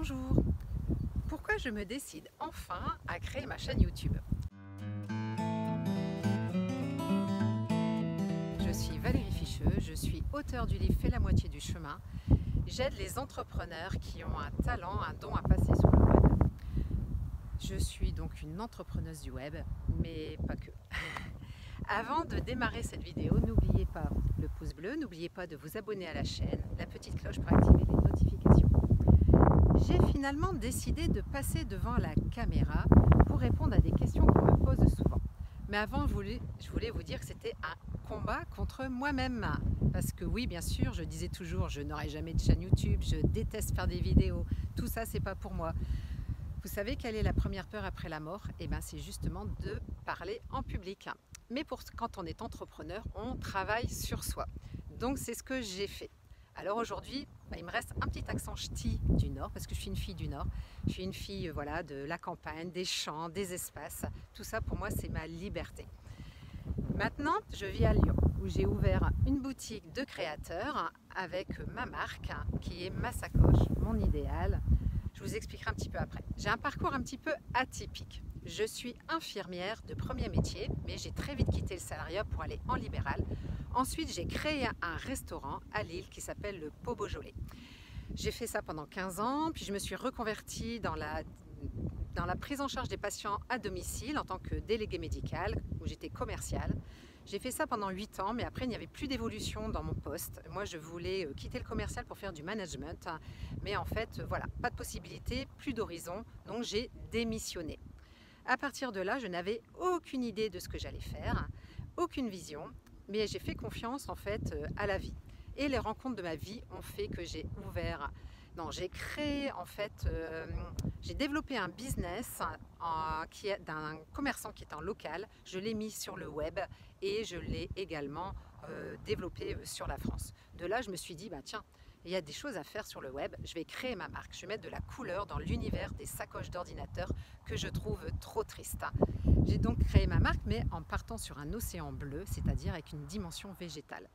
Bonjour! Pourquoi je me décide enfin à créer ma chaîne YouTube? Je suis Valérie Ficheux, je suis auteure du livre Fais la moitié du chemin. J'aide les entrepreneurs qui ont un talent, un don à passer sur le web. Je suis donc une entrepreneuse du web, mais pas que. Avant de démarrer cette vidéo, n'oubliez pas le pouce bleu, n'oubliez pas de vous abonner à la chaîne, la petite cloche pour activer les notifications. J'ai finalement décidé de passer devant la caméra pour répondre à des questions qu'on me pose souvent. Mais avant, je voulais vous dire que c'était un combat contre moi-même. Parce que oui, bien sûr, je disais toujours, je n'aurai jamais de chaîne YouTube, je déteste faire des vidéos, tout ça, c'est pas pour moi. Vous savez quelle est la première peur après la mort? Eh bien, c'est justement de parler en public. Mais quand on est entrepreneur, on travaille sur soi. Donc, c'est ce que j'ai fait. Alors aujourd'hui, il me reste un petit accent ch'ti du Nord, parce que je suis une fille du Nord. Je suis une fille voilà, de la campagne, des champs, des espaces. Tout ça, pour moi, c'est ma liberté. Maintenant, je vis à Lyon, où j'ai ouvert une boutique de créateurs avec ma marque, qui est ma sacoche, mon idéal. Je vous expliquerai un petit peu après. J'ai un parcours un petit peu atypique. Je suis infirmière de premier métier, mais j'ai très vite quitté le salariat pour aller en libéral. Ensuite, j'ai créé un restaurant à Lille qui s'appelle le Pot Beaujolais. J'ai fait ça pendant 15 ans, puis je me suis reconvertie dans la prise en charge des patients à domicile en tant que déléguée médicale, où j'étais commerciale. J'ai fait ça pendant 8 ans, mais après il n'y avait plus d'évolution dans mon poste. Moi je voulais quitter le commercial pour faire du management, mais en fait voilà, pas de possibilité, plus d'horizon, donc j'ai démissionné. À partir de là, je n'avais aucune idée de ce que j'allais faire, aucune vision, mais j'ai fait confiance en fait à la vie. Et les rencontres de ma vie ont fait que j'ai ouvert, non, j'ai créé en fait, j'ai développé un business d'un commerçant qui est en local. Je l'ai mis sur le web et je l'ai également développé sur la France. De là, je me suis dit, bah tiens, il y a des choses à faire sur le web, je vais créer ma marque, je vais mettre de la couleur dans l'univers des sacoches d'ordinateur que je trouve trop triste. J'ai donc créé ma marque, mais en partant sur un océan bleu, c'est-à-dire avec une dimension végétale.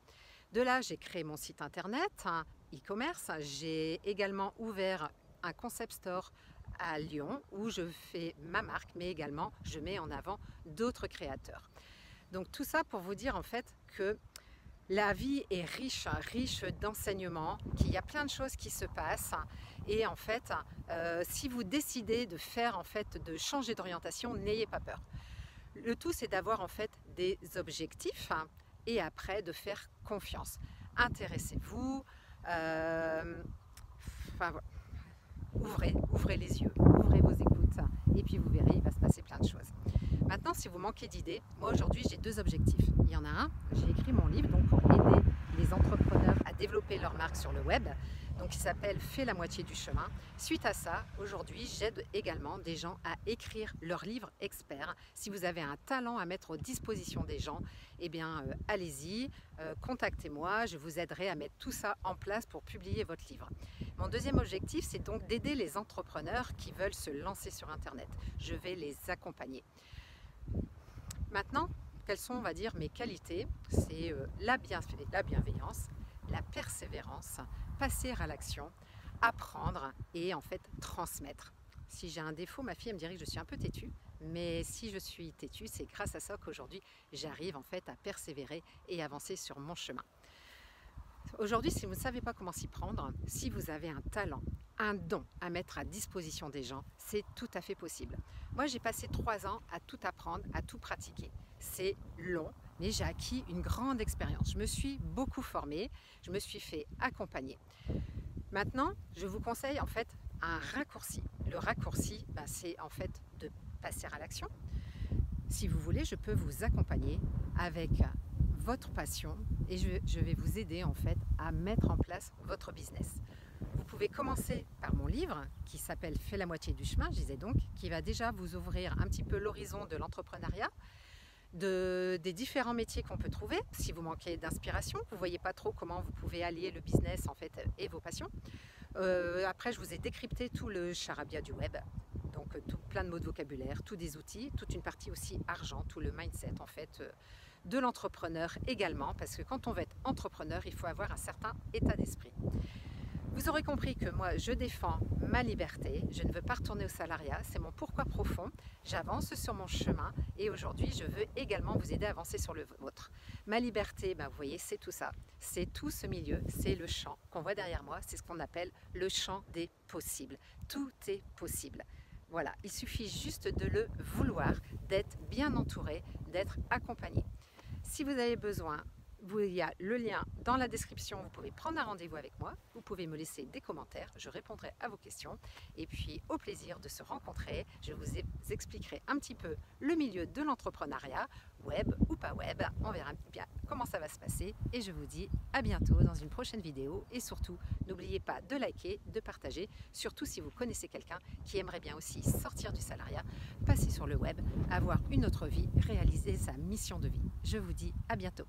De là, j'ai créé mon site internet, e-commerce. J'ai également ouvert un concept store à Lyon où je fais ma marque, mais également je mets en avant d'autres créateurs. Donc tout ça pour vous dire en fait que la vie est riche, riche d'enseignements, qu'il y a plein de choses qui se passent. Et en fait, si vous décidez de faire en fait, de changer d'orientation, n'ayez pas peur. Le tout, c'est d'avoir en fait des objectifs et après de faire confiance. Intéressez-vous, ouvrez les yeux, ouvrez vos écoutes et puis vous verrez, il va se passer plein de choses. Maintenant, si vous manquez d'idées, moi aujourd'hui j'ai 2 objectifs. Il y en a un, j'ai écrit mon livre donc pour aider les entrepreneurs à développer leur marque sur le web, donc il s'appelle Fais la moitié du chemin. Suite à ça, aujourd'hui j'aide également des gens à écrire leur livre expert. Si vous avez un talent à mettre aux dispositions des gens, eh bien allez-y, contactez-moi, je vous aiderai à mettre tout ça en place pour publier votre livre. Mon deuxième objectif, c'est donc d'aider les entrepreneurs qui veulent se lancer sur Internet. Je vais les accompagner. Maintenant, quelles sont, on va dire, mes qualités? C'est la bienveillance, la persévérance, passer à l'action, apprendre et en fait transmettre. Si j'ai un défaut, ma fille elle me dirait que je suis un peu têtue, mais si je suis têtue, c'est grâce à ça qu'aujourd'hui j'arrive en fait à persévérer et avancer sur mon chemin. Aujourd'hui, si vous ne savez pas comment s'y prendre, si vous avez un talent, un don à mettre à disposition des gens, c'est tout à fait possible. Moi, j'ai passé 3 ans à tout apprendre, à tout pratiquer. C'est long, mais j'ai acquis une grande expérience. Je me suis beaucoup formée, je me suis fait accompagner. Maintenant, je vous conseille en fait un raccourci. Le raccourci, c'est en fait de passer à l'action. Si vous voulez, je peux vous accompagner avec votre passion et je vais vous aider en fait à mettre en place votre business. Vous pouvez commencer par mon livre qui s'appelle Fais la moitié du chemin, je disais donc, qui va déjà vous ouvrir un petit peu l'horizon de l'entrepreneuriat, des différents métiers qu'on peut trouver. Si vous manquez d'inspiration, vous ne voyez pas trop comment vous pouvez allier le business en fait et vos passions. Après, je vous ai décrypté tout le charabia du web. Donc plein de mots de vocabulaire, tous des outils, toute une partie aussi argent, tout le mindset en fait de l'entrepreneur également, parce que quand on veut être entrepreneur, il faut avoir un certain état d'esprit. Vous aurez compris que moi, je défends ma liberté, je ne veux pas retourner au salariat, c'est mon pourquoi profond, j'avance sur mon chemin et aujourd'hui, je veux également vous aider à avancer sur le vôtre. Ma liberté, vous voyez, c'est tout ça, c'est tout ce milieu, c'est le champ qu'on voit derrière moi, c'est ce qu'on appelle le champ des possibles. Tout est possible. Voilà, il suffit juste de le vouloir, d'être bien entouré, d'être accompagné. Si vous avez besoin, il y a le lien dans la description, vous pouvez prendre un rendez-vous avec moi, vous pouvez me laisser des commentaires, je répondrai à vos questions et puis au plaisir de se rencontrer, je vous expliquerai un petit peu le milieu de l'entrepreneuriat, web ou pas web, on verra bien comment ça va se passer et je vous dis à bientôt dans une prochaine vidéo et surtout n'oubliez pas de liker, de partager, surtout si vous connaissez quelqu'un qui aimerait bien aussi sortir du salariat, passer sur le web, avoir une autre vie, réaliser sa mission de vie. Je vous dis à bientôt.